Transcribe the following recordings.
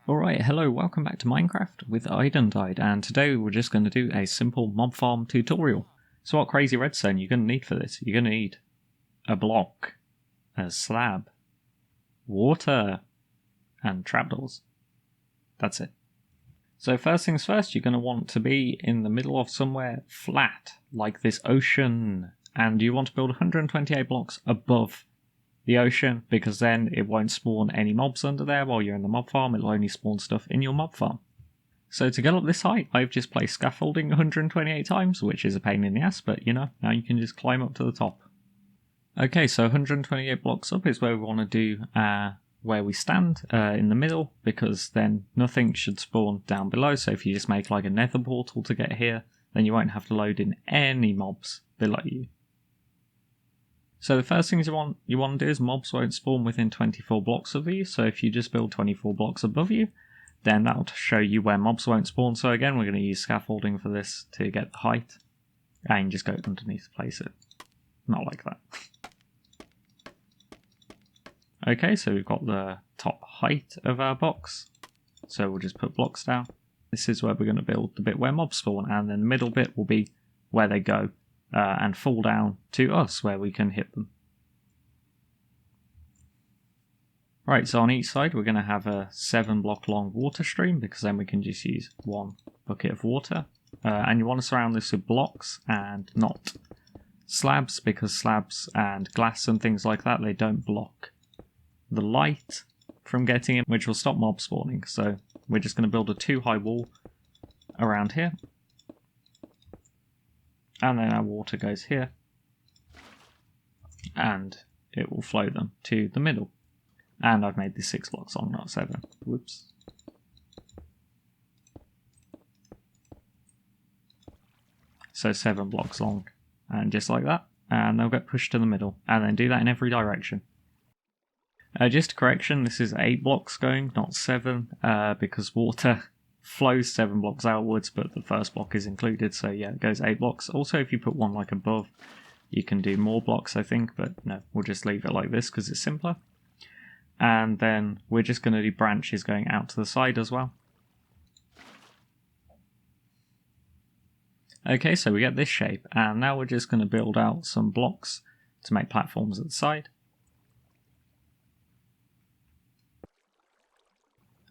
Alright, hello, welcome back to Minecraft with Untitled, and today we're just going to do a simple mob farm tutorial. So what crazy redstone you're going to need for this? You're going to need a block, a slab, water, and trapdoors. That's it. So first things first, you're going to want to be in the middle of somewhere flat, like this ocean, and you want to build 128 blocks above the ocean, because then it won't spawn any mobs under there while you're in the mob farm. It'll only spawn stuff in your mob farm. So to get up this height, I've just placed scaffolding 128 times, which is a pain in the ass, but you know, now you can just climb up to the top. Okay, so 128 blocks up is where we want to do where we stand in the middle, because then nothing should spawn down below. So if you just make like a nether portal to get here, then you won't have to load in any mobs below you. So the first things you want to do is mobs won't spawn within 24 blocks of you. So if you just build 24 blocks above you, then that'll show you where mobs won't spawn. So again, we're going to use scaffolding for this to get the height, and just go underneath to place it. Not like that. Okay, so we've got the top height of our box. So we'll just put blocks down. This is where we're going to build the bit where mobs spawn, and then the middle bit will be where they go. And fall down to us where we can hit them. Right, so on each side we're going to have a 7 block long water stream, because then we can just use one bucket of water. And you want to surround this with blocks and not slabs, because slabs and glass and things like that, they don't block the light from getting in, which will stop mob spawning. So we're just going to build a 2-high wall around here. And then our water goes here, and it will flow them to the middle. And I've made this 6 blocks long, not 7. Whoops. So 7 blocks long, and just like that, and they'll get pushed to the middle, and then do that in every direction. Just a correction, this is 8 blocks going, not 7, because water flows 7 blocks outwards, but the first block is included, so yeah, it goes 8 blocks. Also, if you put one like above, you can do more blocks, I think, but no, we'll just leave it like this because it's simpler. And then we're just going to do branches going out to the side as well. Okay, so we get this shape, and now we're just going to build out some blocks to make platforms at the side.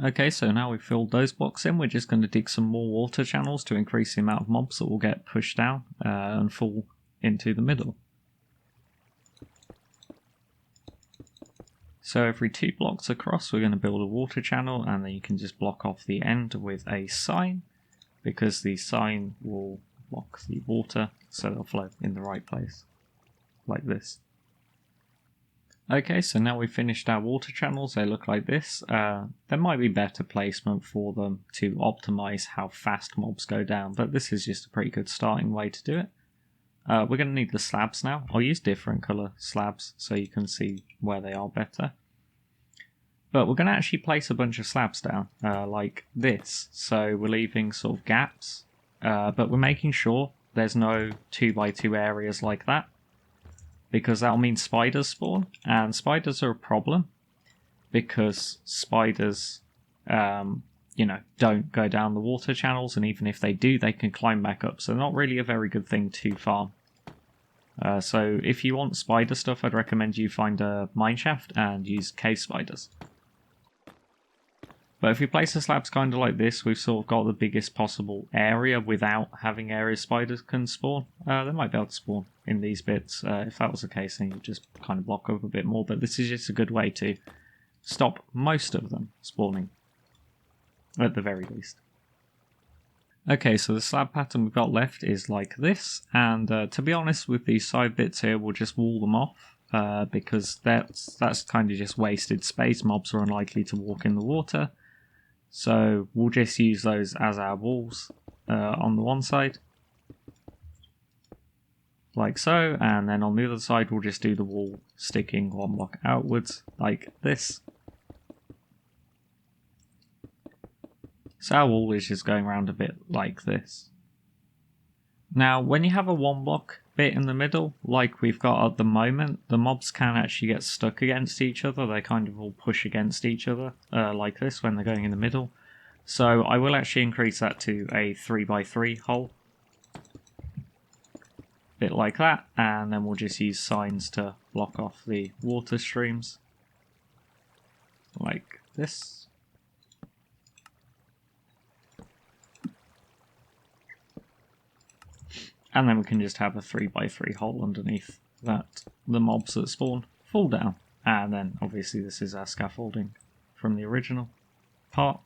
Okay, so now we've filled those blocks in, we're just going to dig some more water channels to increase the amount of mobs that will get pushed down and fall into the middle. So every 2 blocks across, we're going to build a water channel, and then you can just block off the end with a sign, because the sign will block the water, so they'll flow in the right place, like this. Okay, so now we've finished our water channels. They look like this. There might be better placement for them to optimize how fast mobs go down, but this is just a pretty good starting way to do it. We're going to need the slabs now. I'll use different color slabs so you can see where they are better. But we're going to actually place a bunch of slabs down, like this. So we're leaving sort of gaps, but we're making sure there's no 2x2 areas like that, because that'll mean spiders spawn, and spiders are a problem because spiders, don't go down the water channels, and even if they do, they can climb back up, so not really a very good thing to farm. So if you want spider stuff, I'd recommend you find a mineshaft and use cave spiders. But if we place the slabs kind of like this, we've sort of got the biggest possible area without having areas spiders can spawn. They might be able to spawn in these bits. If that was the case, then you just kind of block up a bit more. But this is just a good way to stop most of them spawning, at the very least. Okay, so the slab pattern we've got left is like this. And to be honest, with these side bits here, we'll just wall them off. Because that's kind of just wasted space. Mobs are unlikely to walk in the water. So we'll just use those as our walls on the one side, like so, and then on the other side we'll just do the wall sticking 1 block outwards, like this. So our wall is just going around a bit like this. Now, when you have a 1 block bit in the middle, like we've got at the moment, the mobs can actually get stuck against each other. They kind of all push against each other, like this, when they're going in the middle. So I will actually increase that to a 3x3 hole. Bit like that, and then we'll just use signs to block off the water streams. Like this. And then we can just have a 3x3 hole underneath that the mobs that spawn fall down. And then obviously this is our scaffolding from the original part.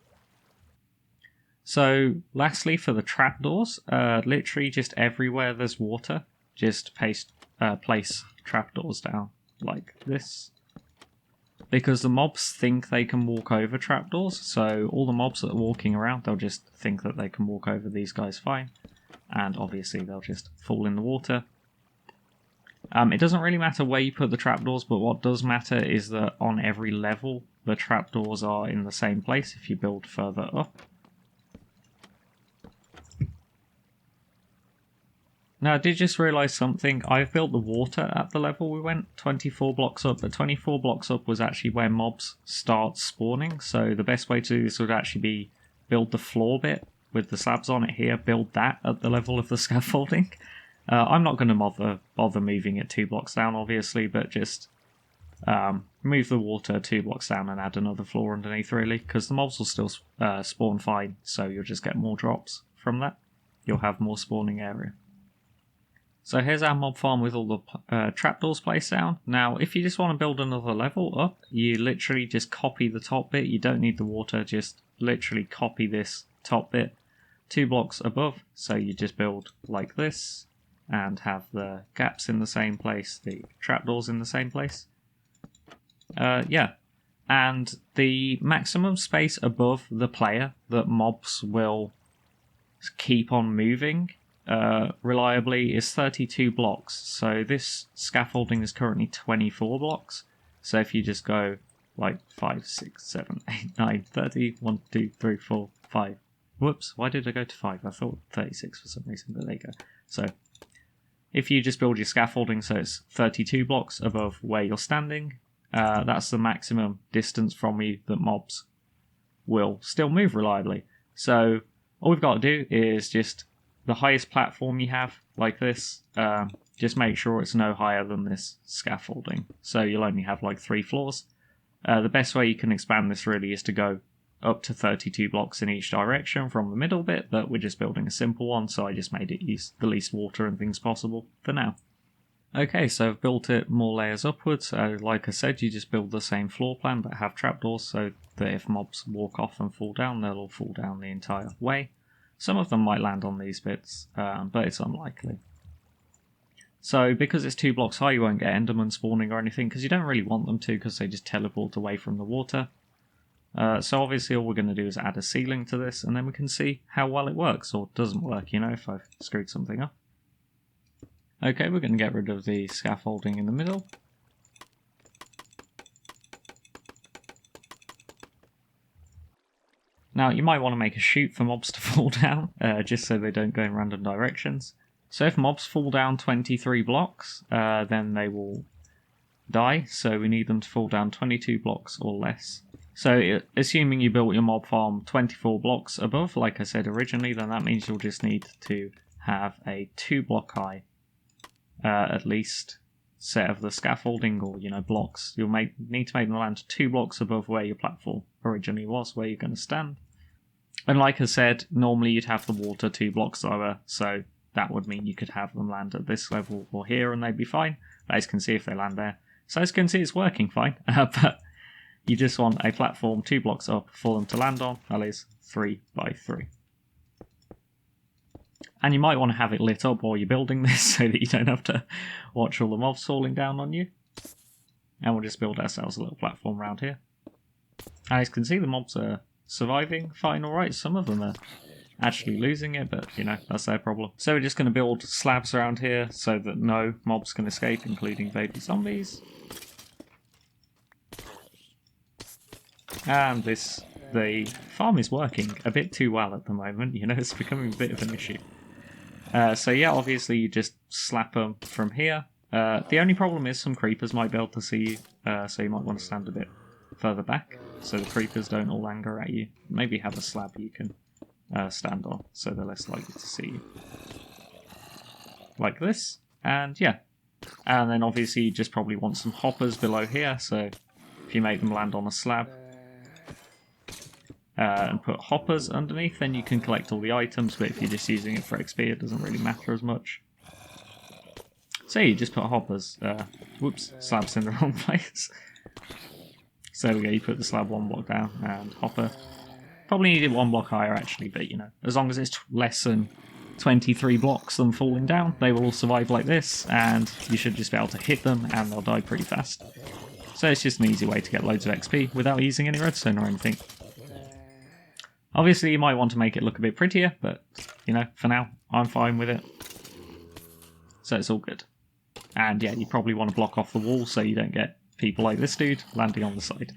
So lastly for the trapdoors, literally just everywhere there's water, just place trapdoors down like this. Because the mobs think they can walk over trapdoors, so all the mobs that are walking around, they'll just think that they can walk over these guys fine. And obviously they'll just fall in the water. It doesn't really matter where you put the trapdoors, but what does matter is that on every level the trapdoors are in the same place if you build further up. Now I did just realise something. I've built the water at the level we went, 24 blocks up, but 24 blocks up was actually where mobs start spawning, so the best way to do this would actually be build the floor bit with the slabs on it here, build that at the level of the scaffolding. I'm not going to bother moving it 2 blocks down, obviously, but just move the water 2 blocks down and add another floor underneath, really, because the mobs will still spawn fine, so you'll just get more drops from that. You'll have more spawning area. So here's our mob farm with all the trapdoors placed down. Now, if you just want to build another level up, you literally just copy the top bit. You don't need the water, just literally copy this top bit 2 blocks above, so you just build like this and have the gaps in the same place, the trapdoors in the same place. Yeah, and the maximum space above the player that mobs will keep on moving reliably is 32 blocks, so this scaffolding is currently 24 blocks, so if you just go like 5, 6, 7, 8, 9, 30, 1, 2, 3, 4, 5. Whoops, why did I go to 5? I thought 36 for some reason, but there you go. So, if you just build your scaffolding so it's 32 blocks above where you're standing, that's the maximum distance from you that mobs will still move reliably. So, all we've got to do is just the highest platform you have, like this, just make sure it's no higher than this scaffolding. So, you'll only have like 3 floors. The best way you can expand this really is to go up to 32 blocks in each direction from the middle bit, but we're just building a simple one, so I just made it use the least water and things possible for now. Okay, so I've built it more layers upwards, so like I said, you just build the same floor plan but have trapdoors so that if mobs walk off and fall down, they'll all fall down the entire way. Some of them might land on these bits, but it's unlikely. So because it's 2 blocks high, you won't get endermen spawning or anything, because you don't really want them to, because they just teleport away from the water. So obviously all we're going to do is add a ceiling to this, and then we can see how well it works, or doesn't work, you know, if I've screwed something up. Okay, we're going to get rid of the scaffolding in the middle. Now, you might want to make a chute for mobs to fall down, just so they don't go in random directions. So if mobs fall down 23 blocks, then they will die, so we need them to fall down 22 blocks or less. So assuming you built your mob farm 24 blocks above, like I said originally, then that means you'll just need to have a 2 block high, at least, set of the scaffolding or, you know, blocks. You'll need to make them land 2 blocks above where your platform originally was, where you're going to stand. And like I said, normally you'd have the water 2 blocks lower, so that would mean you could have them land at this level or here and they'd be fine. But as you can see, if they land there. So as you can see, it's working fine, but you just want a platform 2 blocks up for them to land on, that is 3x3. And you might want to have it lit up while you're building this so that you don't have to watch all the mobs falling down on you. And we'll just build ourselves a little platform around here. And as you can see, the mobs are surviving fine alright. Some of them are actually losing it, but you know, that's their problem. So we're just going to build slabs around here so that no mobs can escape, including baby zombies. And the farm is working a bit too well at the moment, you know, it's becoming a bit of an issue. So yeah, obviously you just slap them from here. The only problem is some creepers might be able to see you, so you might want to stand a bit further back so the creepers don't all anger at you. Maybe have a slab you can stand on so they're less likely to see you. Like this, and yeah. And then obviously you just probably want some hoppers below here, so if you make them land on a slab and put hoppers underneath, then you can collect all the items, but if you're just using it for XP it doesn't really matter as much. So you just put hoppers, whoops, slabs in the wrong place. So there we go, you put the slab one block down and hopper. Probably need it one block higher actually, but you know, as long as it's less than 23 blocks them falling down, they will all survive like this, and you should just be able to hit them and they'll die pretty fast. So it's just an easy way to get loads of XP without using any redstone or anything. Obviously you might want to make it look a bit prettier, but you know, for now, I'm fine with it. So it's all good. And yeah, you probably want to block off the wall so you don't get people like this dude landing on the side.